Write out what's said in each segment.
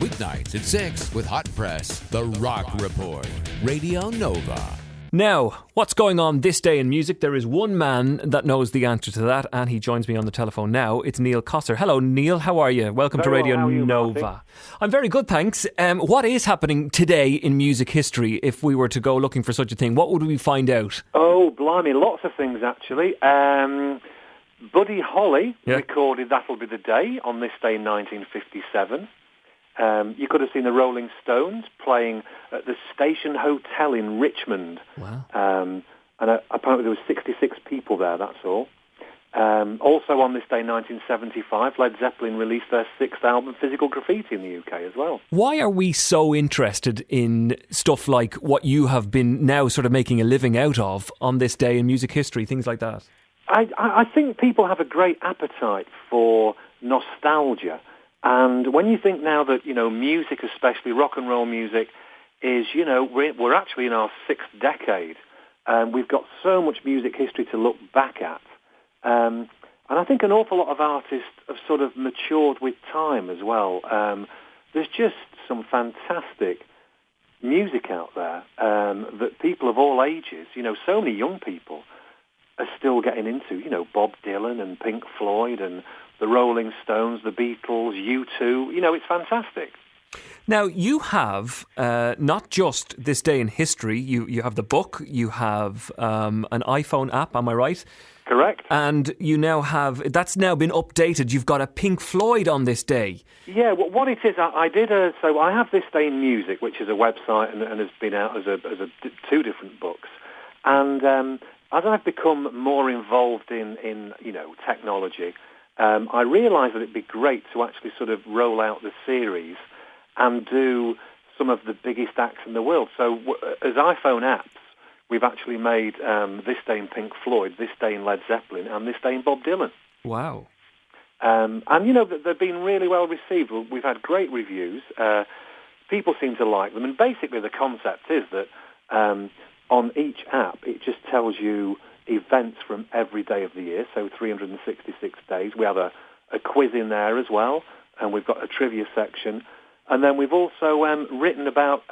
Weeknights at 6 with Hot Press, The Rock Report, Radio Nova. Now, what's going on this day in music? There is one man that knows the answer to that, and he joins me on the telephone now. It's Neil Cossar. Hello, Neil. How are you? Welcome to Radio Nova. Marty? I'm very good, thanks. What is happening today in music history? If we were to go looking for such a thing, what would we find out? Oh, blimey, lots of things, actually. Buddy Holly recorded That'll Be the Day on this day in 1957. You could have seen the Rolling Stones playing at the Station Hotel in Richmond. Wow. And apparently there were 66 people there, that's all. Also on this day in 1975, Led Zeppelin released their sixth album, Physical Graffiti, in the UK as well. Why are we so interested in stuff like what you have been now sort of making a living out of on this day in music history, things like that? I think people have a great appetite for nostalgia. And when you think now that, music, especially rock and roll music, is, we're actually in our sixth decade. We've got so much music history to look back at. And I think an awful lot of artists have sort of matured with time as well. There's just some fantastic music out there that people of all ages, so many young people are still getting into, Bob Dylan and Pink Floyd and the Rolling Stones, the Beatles, U2. It's fantastic. Now, you have not just this day in history, you have the book, you have an iPhone app, am I right? Correct. And you now have, that's now been updated, you've got a Pink Floyd on this day. Yeah, well, what it is, I have This Day in Music, which is a website and has been out as two different books. And as I've become more involved in technology, I realised that it'd be great to actually sort of roll out the series and do some of the biggest acts in the world. So as iPhone apps, we've actually made This Day in Pink Floyd, This Day in Led Zeppelin, and This Day in Bob Dylan. Wow. And, they've been really well received. We've had great reviews. People seem to like them. And basically the concept is that on each app, it just tells you events from every day of the year, so 366 days. We have a quiz in there as well, and we've got a trivia section. And then we've also written about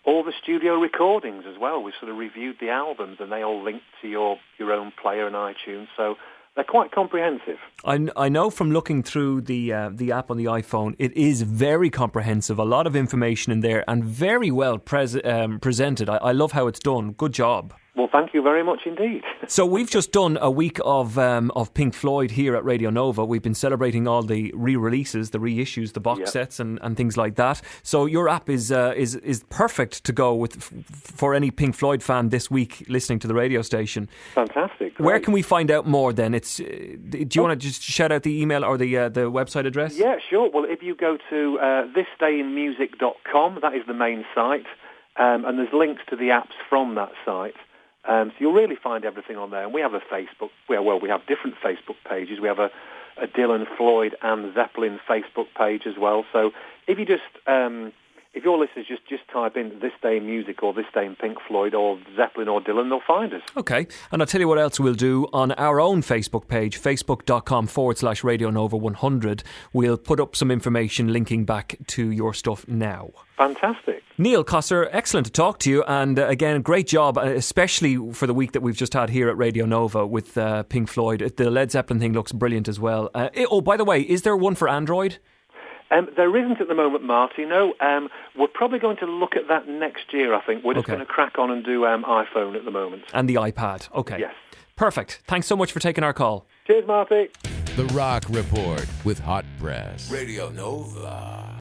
all the studio recordings as well. We've sort of reviewed the albums, and they all link to your own player and iTunes, so they're quite comprehensive. I know from looking through the app on the iPhone, it is very comprehensive, a lot of information in there, and very well presented. I love how it's done. Good job. Well, thank you very much indeed. So we've just done a week of Pink Floyd here at Radio Nova. We've been celebrating all the re-releases, the reissues, the box sets and things like that. So your app is perfect to go with for any Pink Floyd fan this week listening to the radio station. Fantastic. Great. Where can we find out more then? Do you want to just shout out the email or the website address? Yeah, sure. Well, if you go to thisdayinmusic.com, that is the main site, and there's links to the apps from that site. So you'll really find everything on there. And we have a Facebook. We have different Facebook pages. We have a Dylan, Floyd, and Zeppelin Facebook page as well. So if you just, if your listeners just type in This Day in Music or This Day in Pink Floyd or Zeppelin or Dylan, they'll find us. Okay. And I'll tell you what else we'll do on our own Facebook page, facebook.com/Radio Nova 100. We'll put up some information linking back to your stuff now. Fantastic. Neil Cossar, excellent to talk to you, and again, great job, especially for the week that we've just had here at Radio Nova with Pink Floyd. The Led Zeppelin thing looks brilliant as well. By the way, is there one for Android? There isn't at the moment, Marty, no. We're probably going to look at that next year, I think. We're just going to crack on and do iPhone at the moment. And the iPad, okay. Yes. Perfect. Thanks so much for taking our call. Cheers, Marty. The Rock Report with Hot Press. Radio Nova.